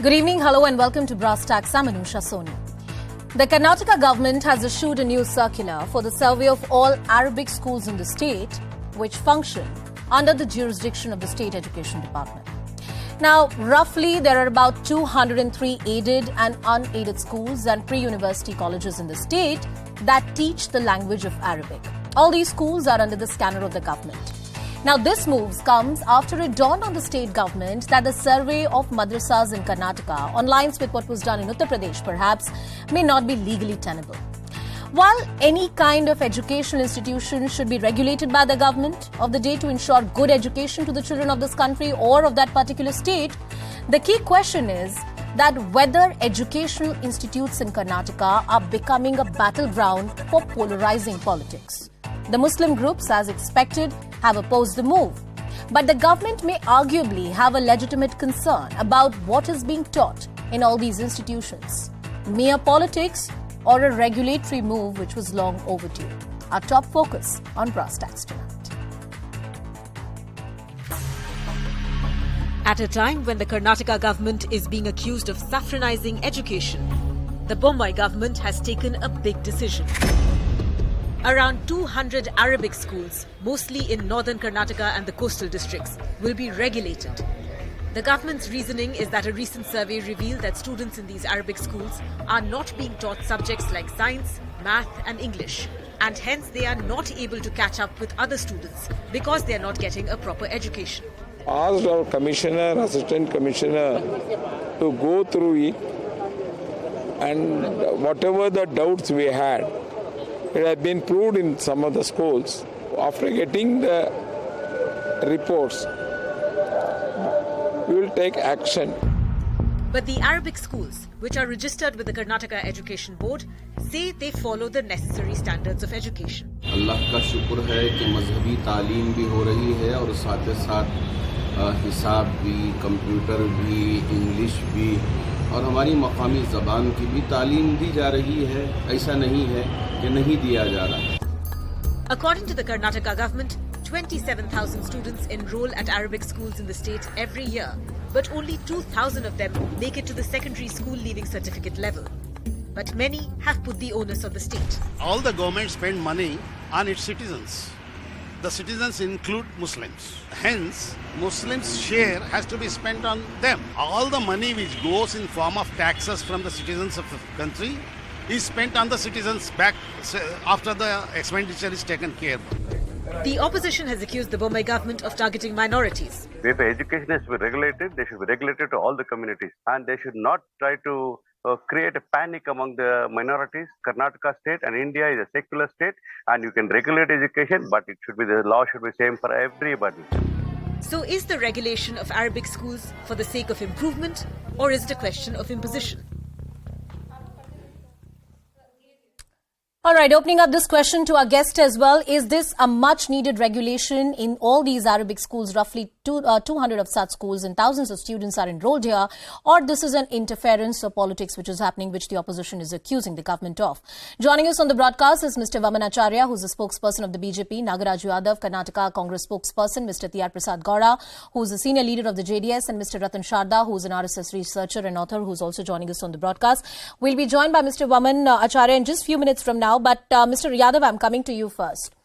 Good evening, hello and welcome to Brass Tacks. I'm Anusha Soni. The Karnataka government has issued a new circular for the survey of all Arabic schools in the state which function under the jurisdiction of the State Education Department. Now, roughly there are about 203 aided and unaided schools and pre-university colleges in the state that teach the language of Arabic. All these schools are under the scanner of the government. Now, this move comes after it dawned on the state government that the survey of madrasas in Karnataka, on lines with what was done in Uttar Pradesh perhaps, may not be legally tenable. While any kind of educational institution should be regulated by the government of the day to ensure good education to the children of this country or of that particular state, the key question is that whether educational institutes in Karnataka are becoming a battleground for polarizing politics. The Muslim groups, as expected, have opposed the move. But the government may arguably have a legitimate concern about what is being taught in all these institutions. Mere politics or a regulatory move which was long overdue. Our top focus on Brass Tacks tonight. At a time when the Karnataka government is being accused of saffronizing education, the Bombay government has taken a big decision. Around 200 Arabic schools, mostly in northern Karnataka and the coastal districts, will be regulated. The government's reasoning is that a recent survey revealed that students in these Arabic schools are not being taught subjects like science, math and English, and hence they are not able to catch up with other students because they are not getting a proper education. Asked our commissioner, assistant commissioner to go through it, and whatever the doubts we had, it has been proved in some of the schools. After getting the reports, we will take action. But the Arabic schools, which are registered with the Karnataka Education Board, say they follow the necessary standards of education. अल्लाह का शुक्र है कि मजहबी तालीम भी हो रही है और साथ ही साथ हिसाब भी, कंप्यूटर भी, इंग्लिश भी और हमारी मकामी ज़बान की भी तालीम दी जा रही है. ऐसा नहीं है कि नहीं दिया जा रहा. According to the Karnataka government, 27,000 students enroll at Arabic schools in the state every year, but only 2,000 of them make it to the secondary school leaving certificate level. But many have put the onus on the state. All the government spend money on its citizens. The citizens include Muslims. Hence, Muslims' share has to be spent on them. All the money which goes in form of taxes from the citizens of the country is spent on the citizens back after the expenditure is taken care of. The opposition has accused the Bombay government of targeting minorities. If education is to be regulated, they should be regulated to all the communities. And they should not try to create a panic among the minorities. Karnataka state and India is a secular state, and you can regulate education, but the law should be same for everybody. So is the regulation of Arabic schools for the sake of improvement, or is it a question of imposition? All right, opening up this question to our guest as well. Is this a much needed regulation in all these Arabic schools? Roughly 200 of such schools and thousands of students are enrolled here. Or this is an interference of politics which is happening, which the opposition is accusing the government of. Joining us on the broadcast is Mr. Vaman Acharya, who's the spokesperson of the BJP, Nagaraj Yadav, Karnataka Congress spokesperson, Mr. T.R. Prasad Gowda, who's the senior leader of the JDS, and Mr. Ratan Sharda, who's an RSS researcher and author, who's also joining us on the broadcast. We'll be joined by Mr. Vaman Acharya in just a few minutes from now. But Mr. Yadav, I'm coming to you first.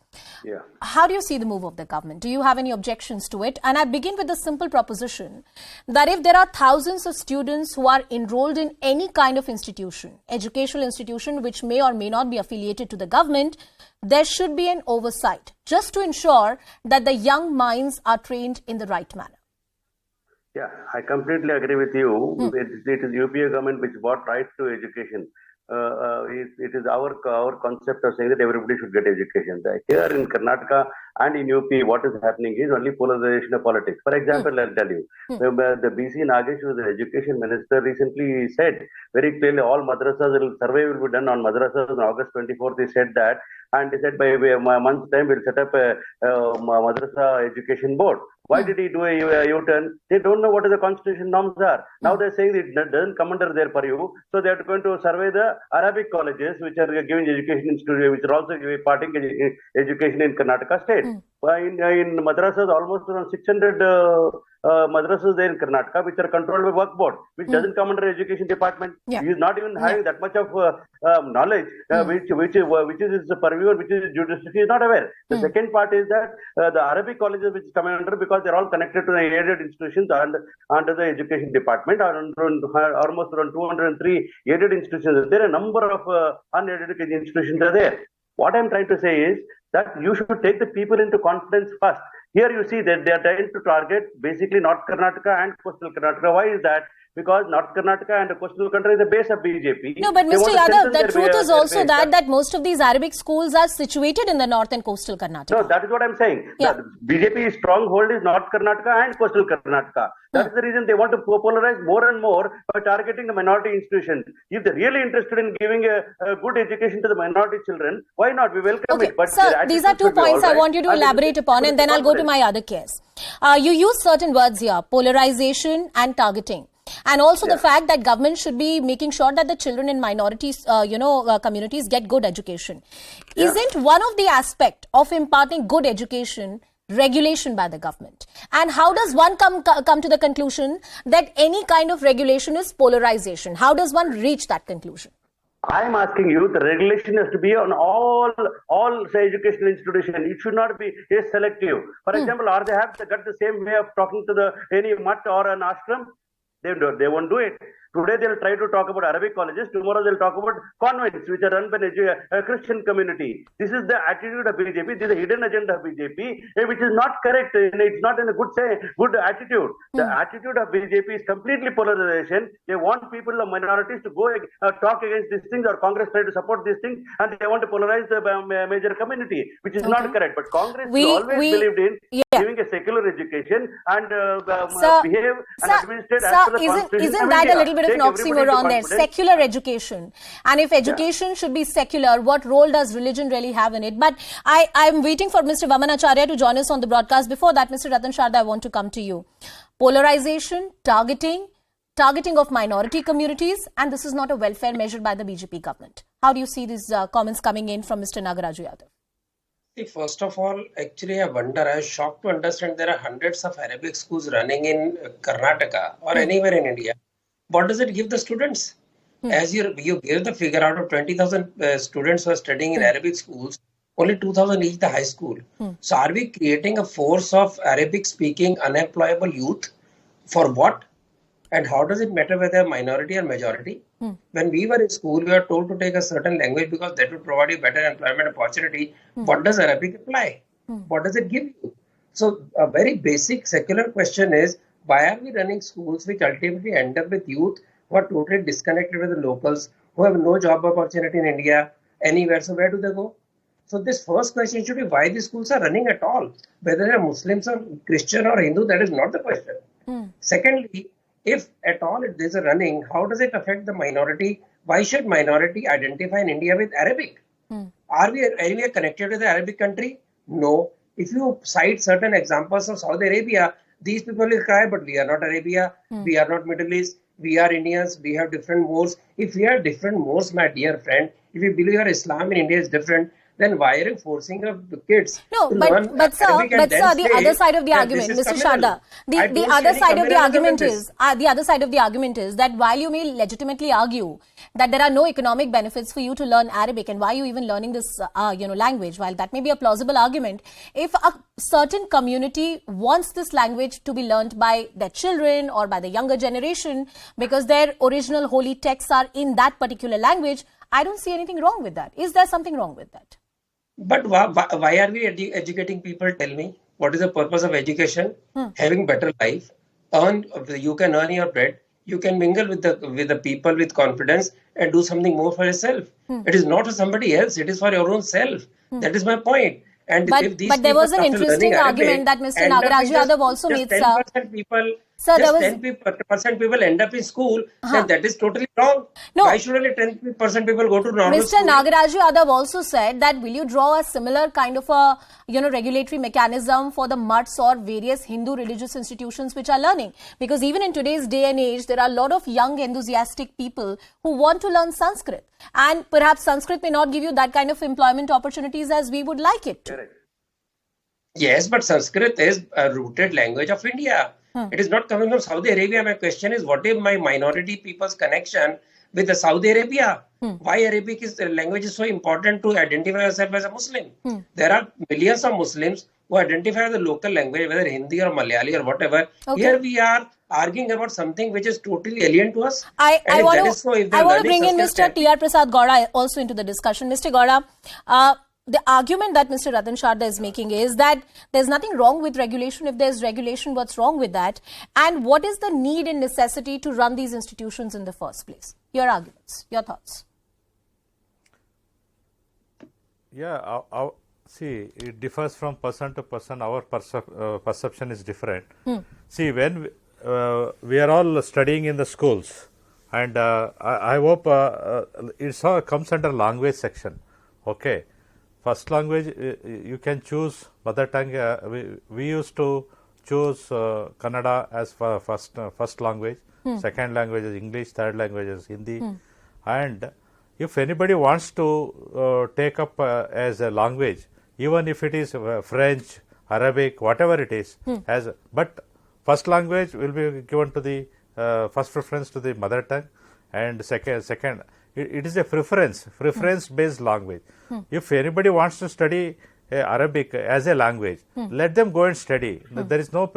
Yeah. How do you see the move of the government? Do you have any objections to it? And I begin with the simple proposition that if there are thousands of students who are enrolled in any kind of institution, educational institution, which may or may not be affiliated to the government, there should be an oversight just to ensure that the young minds are trained in the right manner. Yeah, I completely agree with you. It is UPA government which brought right to education. It is our concept of saying that everybody should get education. Here in Karnataka and in UP, what is happening is only polarization of politics. For example, I'll tell you, the BC Nagesh, who is the education minister, recently said very clearly all madrasas, survey will be done on madrasas on August 24th. He said that, and he said by a month's time we'll set up a madrasa education board. Why did he do a U-turn? They don't know what the constitution norms are. Now they're saying it doesn't come under their purview, so they're going to survey the Arabic colleges which are giving education in studio, which are also imparting education in Karnataka state. In madrasas, almost around 600 madrasas there in Karnataka, which are controlled by work board, which doesn't come under education department. He is not even having that much of knowledge, which is his purview and which is his jurisdiction. He is not aware. The second part is that the Arabic colleges which is coming under, because they're all connected to the aided institutions under the education department, almost around 203 aided institutions. There are a number of unaided institutions are there. What I'm trying to say is that you should take the people into confidence first. Here you see that they are trying to target basically North Karnataka and coastal Karnataka. Why is that? Because North Karnataka and the coastal country is the base of BJP. No, but Mr. Yadav, the truth is also that most of these Arabic schools are situated in the north and coastal Karnataka. No, that is what I'm saying. Yeah. BJP's stronghold is North Karnataka and coastal Karnataka. That is the reason they want to polarize more and more by targeting the minority institutions. If they're really interested in giving a good education to the minority children, why not? We welcome it. But sir, these are 2 points I want you to elaborate upon, and then I'll go to my other case. You use certain words here, polarization and targeting. And also the fact that government should be making sure that the children in minorities, communities get good education. Isn't one of the aspect of imparting good education regulation by the government? And how does one come to the conclusion that any kind of regulation is polarization? How does one reach that conclusion? I'm asking you, the regulation has to be on all say, educational institutions. It should not be selective. For example, are they have got the same way of talking to any mutt or an ashram? They won't do it. Today they'll try to talk about Arabic colleges. Tomorrow they'll talk about convents which are run by a Christian community. This is the attitude of BJP. This is a hidden agenda of BJP, which is not correct. It's not in a good attitude. The attitude of BJP is completely polarization. They want people of minorities to go talk against these things, or Congress try to support these things, and they want to polarize the major community, which is not correct. But Congress always believed in giving a secular education and behave and administrate as per the Constitution. Isn't that a little bit of an oxymoron there? Secular education. And if education should be secular, what role does religion really have in it? But I'm waiting for Mr. Vamanacharya to join us on the broadcast. Before that, Mr. Ratan Sharda, I want to come to you. Polarization, targeting of minority communities, and this is not a welfare measure by the BJP government. How do you see these comments coming in from Mr. Nagaraju Yadav? First of all, actually, I was shocked to understand there are hundreds of Arabic schools running in Karnataka or anywhere in India. What does it give the students? As you gave the figure, out of 20,000 students who are studying in Arabic schools, only 2,000 reach the high school. So are we creating a force of Arabic speaking unemployable youth? For what? And how does it matter whether minority or majority? When we were in school, we were told to take a certain language because that would provide you better employment opportunity. What does Arabic apply? What does it give you? So a very basic secular question is, why are we running schools which ultimately end up with youth who are totally disconnected with the locals, who have no job opportunity in India, anywhere? So where do they go? So this first question should be why these schools are running at all. Whether they are Muslims or Christian or Hindu, that is not the question. Secondly, if at all it is a running, how does it affect the minority? Why should minority identify in India with Arabic? Are we anywhere connected to the Arabic country? No. If you cite certain examples of Saudi Arabia, these people will cry, but we are not Arabia, we are not Middle East, we are Indians, we have different mores. If we are different mores, my dear friend, if you believe your Islam in India is different, then why are you forcing the kids? No, but sir, the other side of the argument, Mr. Sharda, the other side of the argument is that while you may legitimately argue that there are no economic benefits for you to learn Arabic, and why are you even learning this language, while that may be a plausible argument, if a certain community wants this language to be learned by their children or by the younger generation because their original holy texts are in that particular language, I don't see anything wrong with that. Is there something wrong with that? But why are we educating people? Tell me, what is the purpose of education? Having better life. You can earn your bread. You can mingle with the people with confidence and do something more for yourself. It is not for somebody else. It is for your own self. That is my point. And but there was an interesting argument that Mr. Nagaraju Yadav also made, sir. 10% people Sir, there just was 10% people end up in school, then that is totally wrong. No. Why should only 10% people go to normal Mr. school? Nagaraju Yadav also said that will you draw a similar kind of a regulatory mechanism for the mutts or various Hindu religious institutions which are learning? Because even in today's day and age, there are a lot of young enthusiastic people who want to learn Sanskrit, and perhaps Sanskrit may not give you that kind of employment opportunities as we would like it to. Correct. Yes, but Sanskrit is a rooted language of India. It is not coming from Saudi Arabia. My question is, what is my minority people's connection with the Saudi Arabia? Why Arabic language is so important to identify yourself as a Muslim? There are millions of Muslims who identify the local language, whether Hindi or Malayali or whatever. Okay. Here we are arguing about something which is totally alien to us. I want to bring in Mr. Mr. T.R. Prasad Gowda also into the discussion. Mr. Gowda, the argument that Mr. Ratan Sharda is making is that there's nothing wrong with regulation. If there's regulation, what's wrong with that? And what is the need and necessity to run these institutions in the first place? Your arguments, your thoughts. Yeah, see, it differs from person to person. Our perception is different. See, when we are all studying in the schools, and I hope it all comes under language section. Okay. First language, you can choose mother tongue. We used to choose Kannada as first language. Second language is English. Third language is Hindi. And if anybody wants to take up as a language, even if it is French, Arabic, whatever it is, but first language will be given to the first preference to the mother tongue, and second. It is a preference based language. If anybody wants to study Arabic as a language, let them go and study. There is no,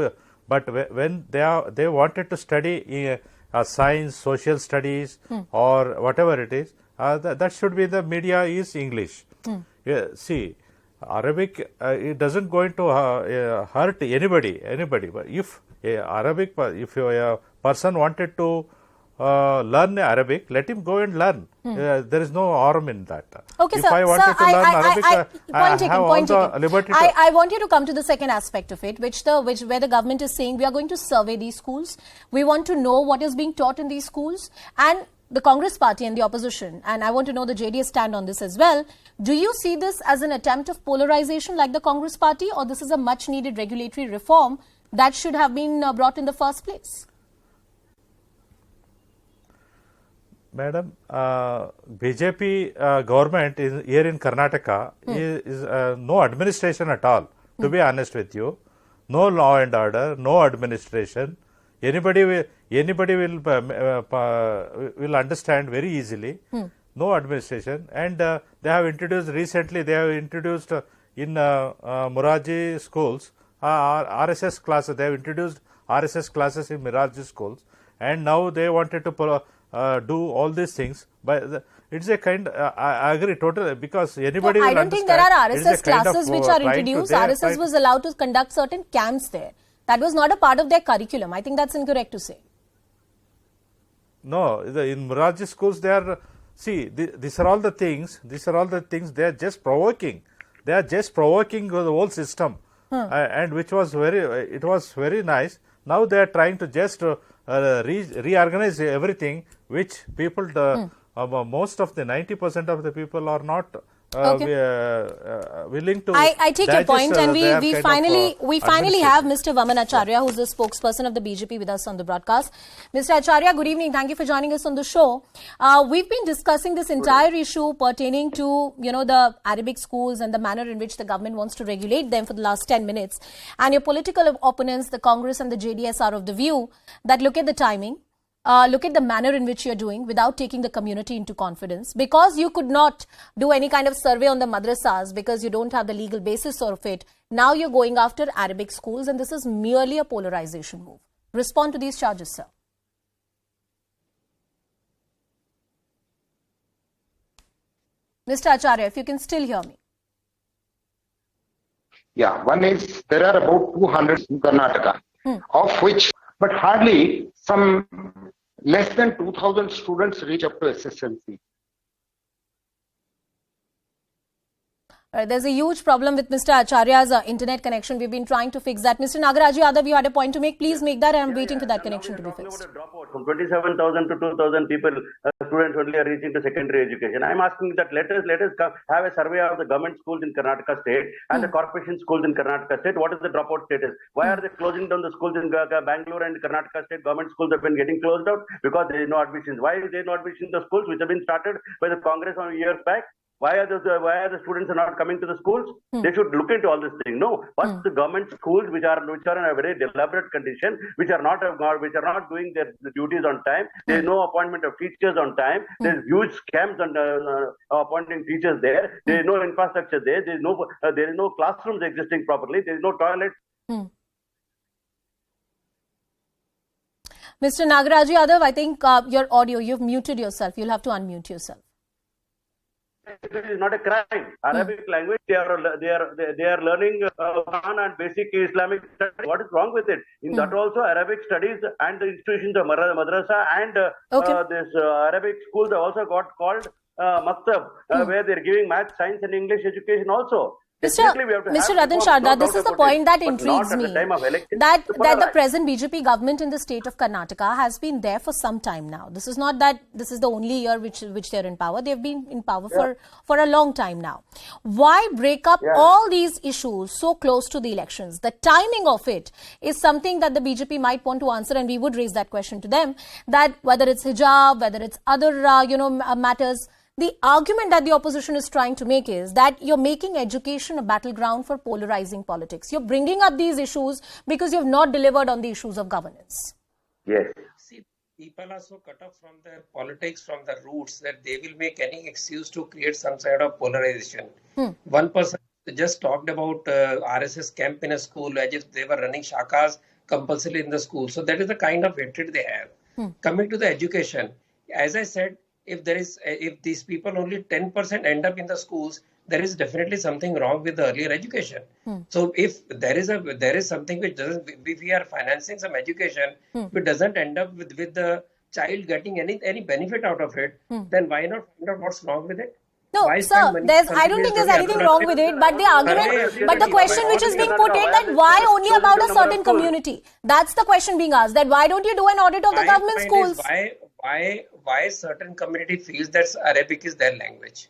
but when they wanted to study science, social studies, or whatever it is, that should be the media is English. See, Arabic it doesn't going to hurt anybody. But if if a person wanted to learn Arabic, let him go and learn. There is no harm in that. Okay, if sir. I wanted to learn Arabic, I have all the liberty. I want you to come to the second aspect of it, where the government is saying we are going to survey these schools. We want to know what is being taught in these schools, and the Congress party and the opposition, and I want to know the JDS stand on this as well. Do you see this as an attempt of polarization like the Congress party, or this is a much needed regulatory reform that should have been brought in the first place? Madam, BJP government is here in Karnataka is no administration at all. To be honest with you, no law and order, no administration. Anybody will understand very easily. No administration, and they have introduced recently. They have introduced in Moraji schools RSS classes. They have introduced RSS classes in Moraji schools, and now they wanted to do all these things, but it's a kind. I agree totally, because anybody. No, will I don't think there are RSS classes which are introduced. RSS was allowed to conduct certain camps there. That was not a part of their curriculum. I think that's incorrect to say. No, in Moraji schools, they are. See, these are all the things. These are all the things. They are just provoking. They are just provoking the whole system, and which was it was very nice. Now they are trying to just reorganize everything, which people, most of the 90% of the people are not willing to. I take your point, and we finally have Mr. Vaman Acharya, who is the spokesperson of the BJP, with us on the broadcast. Mr. Acharya, good evening. Thank you for joining us on the show. We've been discussing this entire issue pertaining to the Arabic schools and the manner in which the government wants to regulate them for the last 10 minutes. And your political opponents, the Congress and the JDS, are of the view that look at the timing. Look at the manner in which you're doing without taking the community into confidence, because you could not do any kind of survey on the madrasas because you don't have the legal basis of it. Now you're going after Arabic schools, and this is merely a polarization move. Respond to these charges, sir. Mr. Acharya, if you can still hear me. Yeah, one is there are about 200 in Karnataka, of which, but hardly some less than 2,000 students reach up to SSLC. There's a huge problem with Mr. Acharya's internet connection. We've been trying to fix that. Mr. Nagaraj Yadav, you had a point to make. Please make that. I'm waiting for that connection to be fixed. From 27,000 to 2,000 people, students only are reaching to secondary education. I'm asking that let us have a survey of the government schools in Karnataka state and the corporation schools in Karnataka state. What is the dropout status? Why are they closing down the schools in Bangalore and Karnataka state? Government schools have been getting closed out because there is no admissions. Why is there no admission in the schools which have been started by the Congress on years back? Why are the students are not coming to the schools? They should look into all this thing. No, first the government schools which are in a very elaborate condition, which are not doing their duties on time. There is no appointment of teachers on time. There is huge scams on appointing teachers there. There is no infrastructure there. There is no classrooms existing properly. There is no toilets. Mr. Nagaraj Yadav, I think your audio, you've muted yourself. You'll have to unmute yourself. It is not a crime. Arabic language, they are learning Quran and basic Islamic studies. What is wrong with it? In that also, Arabic studies and the institutions of madrasa and this Arabic schools have also got called maktab, where they are giving math, science and English education also. Mr. Ratan Sharda, this is the point that intrigues me, that the present BJP government in the state of Karnataka has been there for some time now. This is not that this is the only year which they're in power. They've been in power for a long time now. Why break up all these issues so close to the elections? The timing of it is something that the BJP might want to answer, and we would raise that question to them, that whether it's hijab, whether it's other matters. The argument that the opposition is trying to make is that you're making education a battleground for polarizing politics. You're bringing up these issues because you've not delivered on the issues of governance. Yes. See, people are so cut off from their politics, from the roots, that they will make any excuse to create some sort of polarization. One person just talked about RSS camp in a school as if they were running shakas compulsorily in the school. So that is the kind of hatred they have. Coming to the education, as I said, if these people only 10% end up in the schools, there is definitely something wrong with the earlier education. So if there is something which doesn't, if we are financing some education which doesn't end up with the child getting any benefit out of it, then why not find out what's wrong with it? No, sir, I don't think there's anything wrong with it, but the argument, but the question which is being put is that why only about a certain community? That's the question being asked, that why don't you do an audit of the government schools? Why certain community feels that Arabic is their language?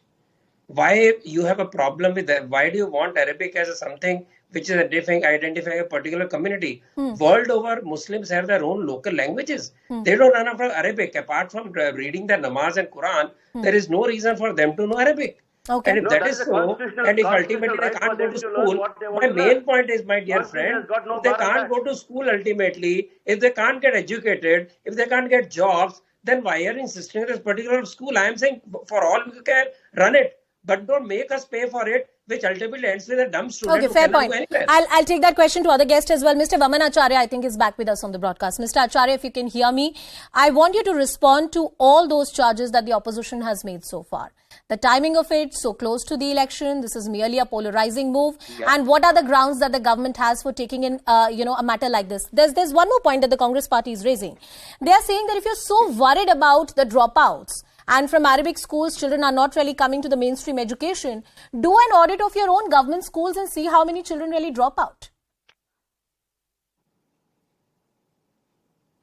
Why you have a problem with that? Why do you want Arabic as something which is identifying a particular community? World over, Muslims have their own local languages. They don't learn from Arabic. Apart from reading their namaz and Quran, there is no reason for them to know Arabic. Okay. And if that is so, and if ultimately they can't go to school, my main point is, my dear friend, if they can't go to school ultimately, if they can't get educated, if they can't get jobs, then why are you insisting on this particular school? I am saying for all you can run it, but don't make us pay for it, which ultimately ends with a dumb student. Okay, fair point. I'll take that question to other guests as well. Mr. Vaman Acharya, I think, is back with us on the broadcast. Mr. Acharya, if you can hear me, I want you to respond to all those charges that the opposition has made so far. The timing of it, so close to the election, this is merely a polarizing move. And what are the grounds that the government has for taking in, a matter like this? There's one more point that the Congress party is raising. They are saying that if you're so worried about the dropouts, and from Arabic schools, children are not really coming to the mainstream education, do an audit of your own government schools and see how many children really drop out.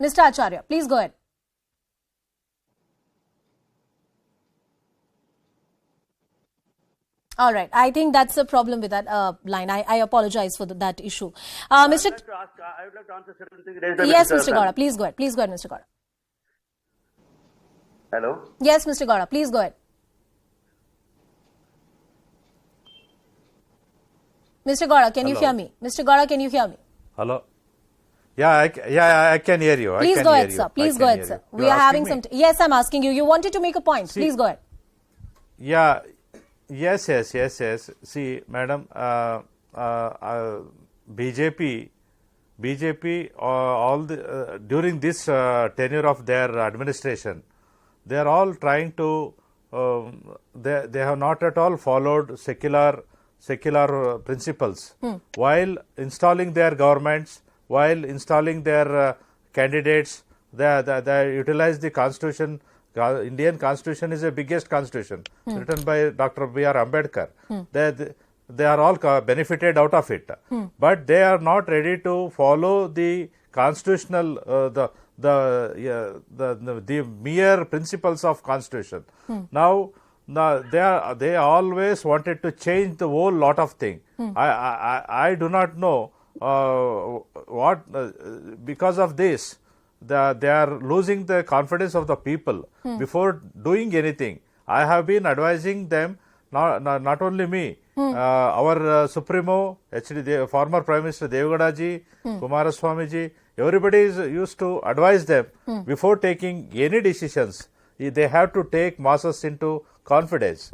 Mr. Acharya, please go ahead. All right. I think that's a problem with that line. I apologize for that issue. I would like to answer certain things raised by Yes, Mr. Gowda. Please go ahead. Please go ahead, Mr. Gowda. Hello? Yes, Mr. Gowda. Please go ahead. Mr. Gowda, can you hear me? Mr. Gowda, can you hear me? Hello? Yeah, I can hear you. Please go ahead, sir. Please go ahead, sir. We are having some... Yes, I'm asking you. You wanted to make a point. Please go ahead. Yeah. Yes. See, madam, BJP, during this tenure of their administration, they are all trying to, they have not at all followed secular principles. While installing their governments, while installing their candidates, they utilize the constitution. Indian constitution is the biggest constitution written by Dr. B.R. Ambedkar. they are all benefited out of it. But they are not ready to follow the constitutional, the mere principles of constitution. Now they always wanted to change the whole lot of things. I do not know what because of this they are losing the confidence of the people before doing anything. I have been advising them, not only me, our Supremo, the former Prime Minister Devagowda ji, Kumaraswamy ji, everybody is used to advise them before taking any decisions. They have to take masses into confidence,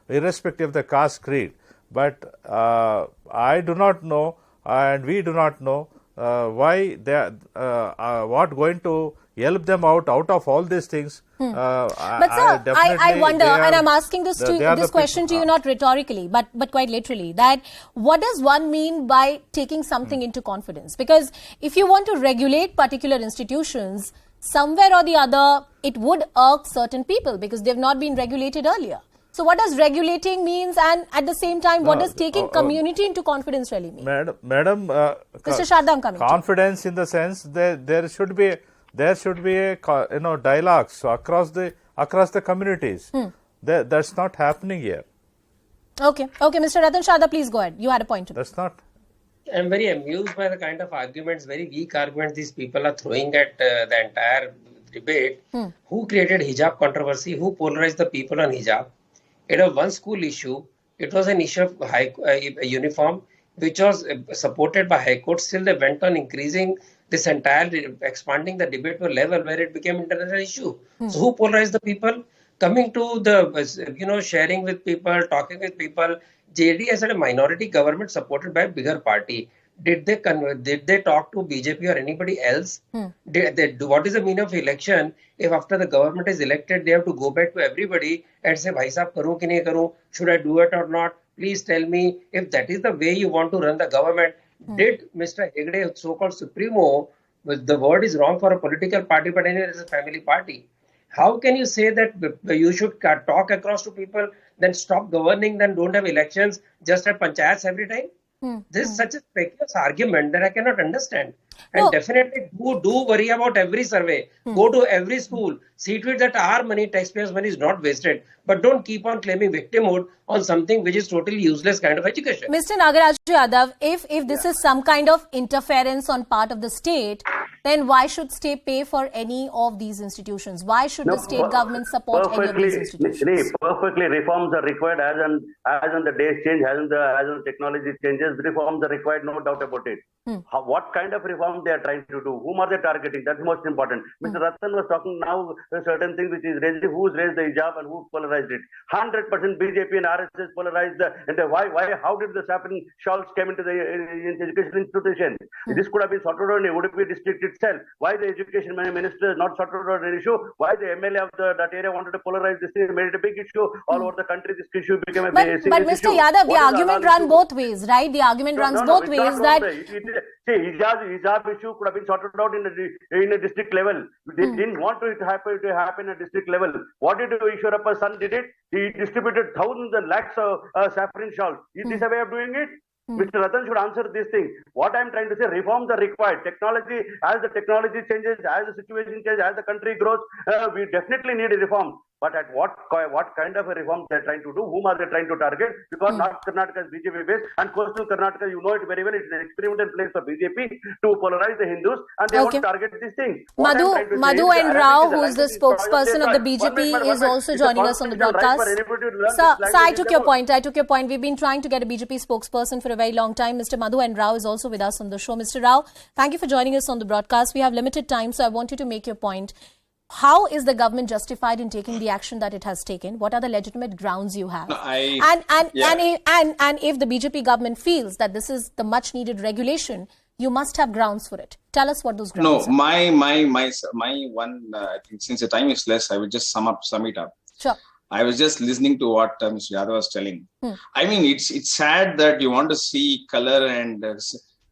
irrespective of the caste creed. But I do not know, and we do not know why they what going to help them out of all these things. But sir, I wonder, and I'm asking this question to you not rhetorically, but quite literally, that what does one mean by taking something into confidence? Because if you want to regulate particular institutions, somewhere or the other, it would irk certain people because they've not been regulated earlier. So what does regulating means, and at the same time, what does taking community into confidence really mean? Madam, Mr. Sharda, I'm coming confidence in the sense that there should be a dialogues across the communities. That's not happening here. Okay, Mr. Ratan Sharda, please go ahead. You had a point to make. That's not. I'm very amused by the kind of arguments, very weak arguments these people are throwing at the entire debate. Who created hijab controversy? Who polarized the people on hijab? It was one school issue. It was an issue of uniform, which was supported by High Court. Still, they went on increasing this entire, expanding the debate to a level where it became an international issue. So, who polarized the people? Coming to the, sharing with people, talking with people. JD had a minority government supported by a bigger party. Did they talk to BJP or anybody else? What is the meaning of election if after the government is elected, they have to go back to everybody and say, Bhai sahab, karu ki nahi karu? Should I do it or not? Please tell me if that is the way you want to run the government. Did Mr. Hegde, so-called Supremo, the word is wrong for a political party, but anyway, it's a family party. How can you say that you should talk across to people, then stop governing, then don't have elections, just have panchayats every time? This is such a speculative argument that I cannot understand. And definitely do worry about every survey. Go to every school. See to it that our money, taxpayers' money is not wasted. But don't keep on claiming victimhood on something which is totally useless kind of education. Mr. Nagaraj Yadav, if this is some kind of interference on part of the state, then why should state pay for any of these institutions? Why should the state government support any of these institutions? Perfectly, reforms are required as on the days change, as on the technology changes, reforms are required, no doubt about it. What kind of reform they are trying to do? Whom are they targeting? That's most important. Mr. Ratan was talking now certain things which is raised, who's raised the hijab and who polarized it. 100% BJP and RSS polarized why? How did this happen? Shawls came into the education institution. This could have been sorted out in Udupi district itself. Why the education minister is not sorted out an issue? Why the MLA of that area wanted to polarize this thing, made it a big issue all over the country. This issue became a serious issue. But Mr. Yadav, the argument runs both ways, right? The argument runs both ways that. Hijab issue could have been sorted out in a district level. They didn't want it to happen at district level. What did Ishwarappa's son did it? He distributed thousands and lakhs of saffron shawls. Is this a way of doing it? Mr. Ratan should answer this thing. What I'm trying to say, reforms are required. Technology, as the technology changes, as the situation changes, as the country grows, we definitely need a reform. But at what kind of a reform they're trying to do? Whom are they trying to target? Because North Karnataka is BJP based, and coastal Karnataka, you know it very well, it's an experimental place for BJP to polarize the Hindus, and they want to target these things. Madhu and Rao, who is the spokesperson of the BJP, is also joining us on the broadcast. Sir, I took your point. We've been trying to get a BJP spokesperson for a very long time. Mr. Madhu and Rao is also with us on the show. Mr. Rao, thank you for joining us on the broadcast. We have limited time, so I want you to make your point. How is the government justified in taking the action that it has taken? What are the legitimate grounds you have? And if the BJP government feels that this is the much needed regulation, you must have grounds for it. Tell us what those grounds are. My one, I think since the time is less, I will just sum it up. Sure. I was just listening to what Mr. Yadav was telling. I mean, it's sad that you want to see color and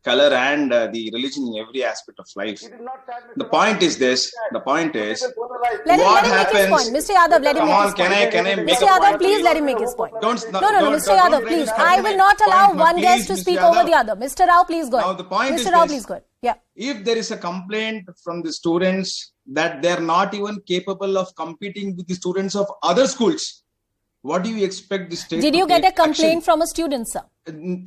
color and the religion in every aspect of life. The point is this. The point is Let what him make his happens. point. Mr. Yadav, let him Come make on, his point. can I make Mr. a Yadav, point, please let him make his point. No, Mr. Yadav, please. I will not allow one guest to speak over the other. Mr. Rao, please go ahead. Now the point Mr. is Rao, this. please go ahead. Yeah. If there is a complaint from the students that they're not even capable of competing with the students of other schools, what do you expect the state Did to you get a take complaint action? from a student, sir?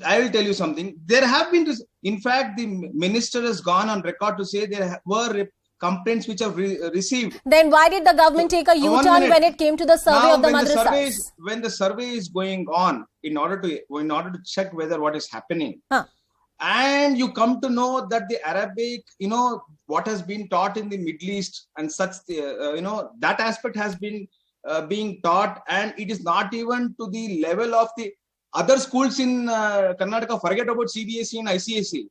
I will tell you something. There have been, in fact, the minister has gone on record to say there were complaints which have received. Then why did the government take a U-turn when it came to the survey Now, of the when madrasas? when the survey is going on, in order to check whether what is happening, and you come to know that the Arabic, what has been taught in the Middle East and such, that aspect has been being taught, and it is not even to the level of the other schools in Karnataka. Forget about CBSE and ICSE.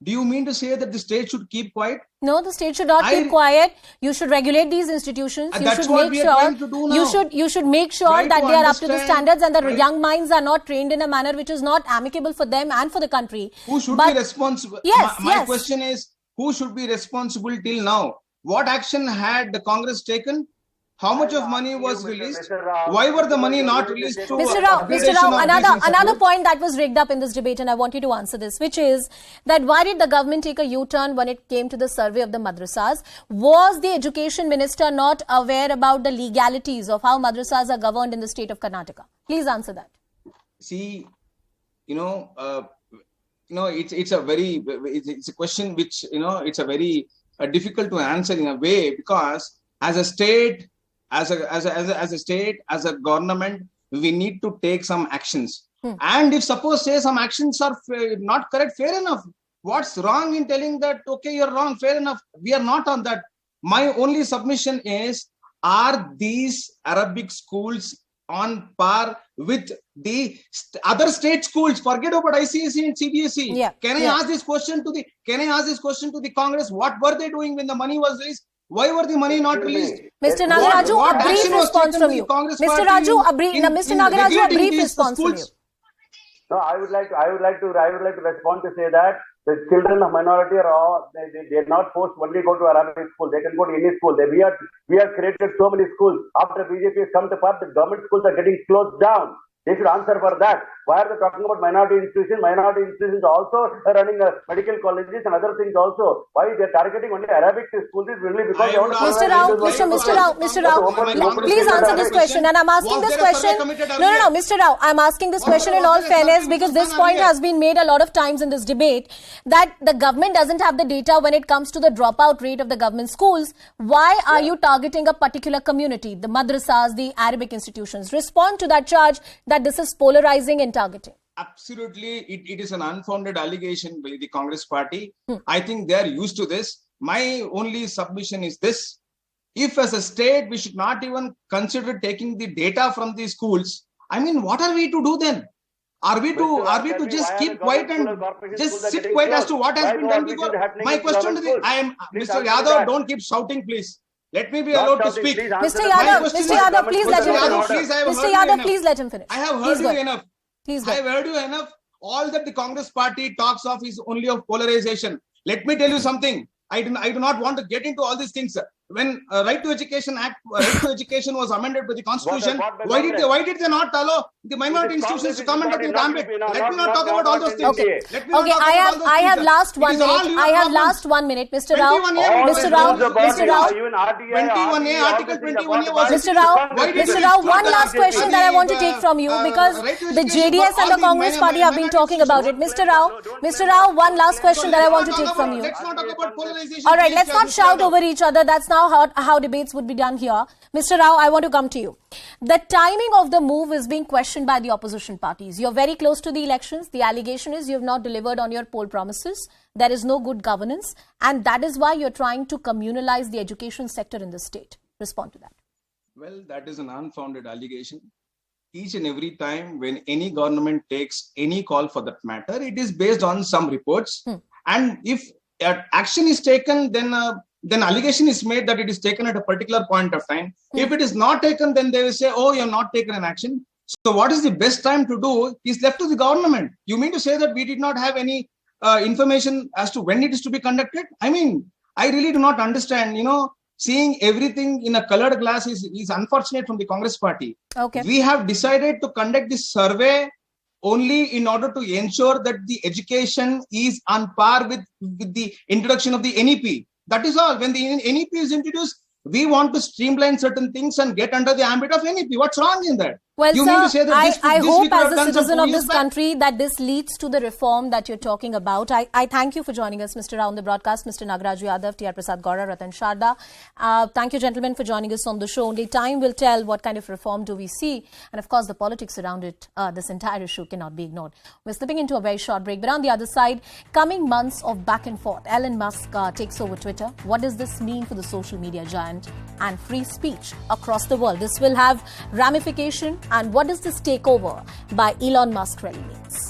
Do you mean to say that the state should keep quiet? No, the state should not keep quiet. You should regulate these institutions. You That's should what make we are sure trying to do now. you should make sure Try that to they are up to the understand, standards and the right? young minds are not trained in a manner which is not amicable for them and for the country. Who should be responsible? Yes, my yes. question is, who should be responsible till now? What action had the Congress taken? How much of money was released? Why were the money not released to Mr. Rao, upgradation of these another institutes? point that was rigged up in this debate, and I want you to answer this, which is that why did the government take a U-turn when it came to the survey of the madrasas? Was the education minister not aware about the legalities of how madrasas are governed in the state of Karnataka? Please answer that. See, it's a question which it's a very difficult to answer in a way, because as a state, as a government, we need to take some actions. And if suppose say some actions are not correct, fair enough. What's wrong in telling that, okay, you're wrong, fair enough. We are not on that. My only submission is, are these Arabic schools on par with the other state schools? Forget about ICSE and CBSE. Yeah. Can I ask this question to the Congress? What were they doing when the money was released? Why were the money not released? Mr. Nagaraju, What a brief action was response taken from by you. the Congress Mr. party Raju, in Nagaraju, a regulating brief these response from you. schools? No, I would like to respond to say that the children of minority are all they are not forced to only go to Arabic school. They can go to any school. We have created so many schools. After BJP has come to power, the government schools are getting closed down. They should answer for that. Why are they talking about minority institutions? Minority institutions also are running medical colleges and other things also. Why they are targeting only Arabic schools is really because Mr. Rao, please answer this question. And I'm asking this question. No, Mr. Rao, I'm asking this question in all fairness, because this point has been made a lot of times in this debate, that the government doesn't have the data when it comes to the dropout rate of the government schools. Why are you targeting a particular community, the madrasas, the Arabic institutions? Respond to that charge that this is polarizing and targeting. Absolutely, it is an unfounded allegation by the Congress party. I think they are used to this. My only submission is this: if as a state we should not even consider taking the data from these schools, I mean, what are we to do then? Are we to just keep quiet and just sit quiet as to what has been done before? My question to Mr. Yadav, don't keep shouting, please. Let me be allowed to speak. Mr. Yadav, please let him finish. Mr. Yadav, please let him finish. I have heard you enough. Please I have heard you enough. All that the Congress party talks of is only of polarization. Let me tell you something. I do not want to get into all these things. When Right to Education was amended by the Constitution, why did they not allow the minority institutions to come under the ambit? Let me not talk about all those things. Okay, I have last 1 minute. I have last 1 minute, Mr. Rao. Mr. Rao. 21A, Article 21A was... Mr. Rao, one last question that I want to take from you, because the JDS and the Congress party have been talking about it. Mr. Rao, one last question that I want to take from you. Let's not talk about polarization. All right, let's not shout over each other. That's now how debates would be done here. Mr. Rao, I want to come to you. The timing of the move is being questioned by the opposition parties. You're very close to the elections. The allegation is you have not delivered on your poll promises. There is no good governance. And that is why you're trying to communalize the education sector in the state. Respond to that. Well, that is an unfounded allegation. Each and every time when any government takes any call for that matter, it is based on some reports. And if action is taken, then allegation is made that it is taken at a particular point of time. If it is not taken, then they will say, oh, you have not taken an action. So what is the best time to do is left to the government. You mean to say that we did not have any information as to when it is to be conducted? I mean, I really do not understand. Seeing everything in a colored glass is unfortunate from the Congress party. Okay. We have decided to conduct this survey only in order to ensure that the education is on par with the introduction of the NEP. That is all. When the NEP is introduced, we want to streamline certain things and get under the ambit of NEP. What's wrong in that? Well, you sir, mean to say that I hope as a citizen of this back? country that this leads to the reform that you're talking about. I thank you for joining us, Mr. Rao, on the broadcast, Mr. Nagaraj Yadav, T.R. Prasad Gaura, Ratan Sharda. Thank you, gentlemen, for joining us on the show. Only time will tell what kind of reform do we see. And, of course, the politics around it, this entire issue cannot be ignored. We're slipping into a very short break. But on the other side, coming months of back and forth, Elon Musk takes over Twitter. What does this mean for the social media giant and free speech across the world? This will have ramification. And what does this takeover by Elon Musk really means?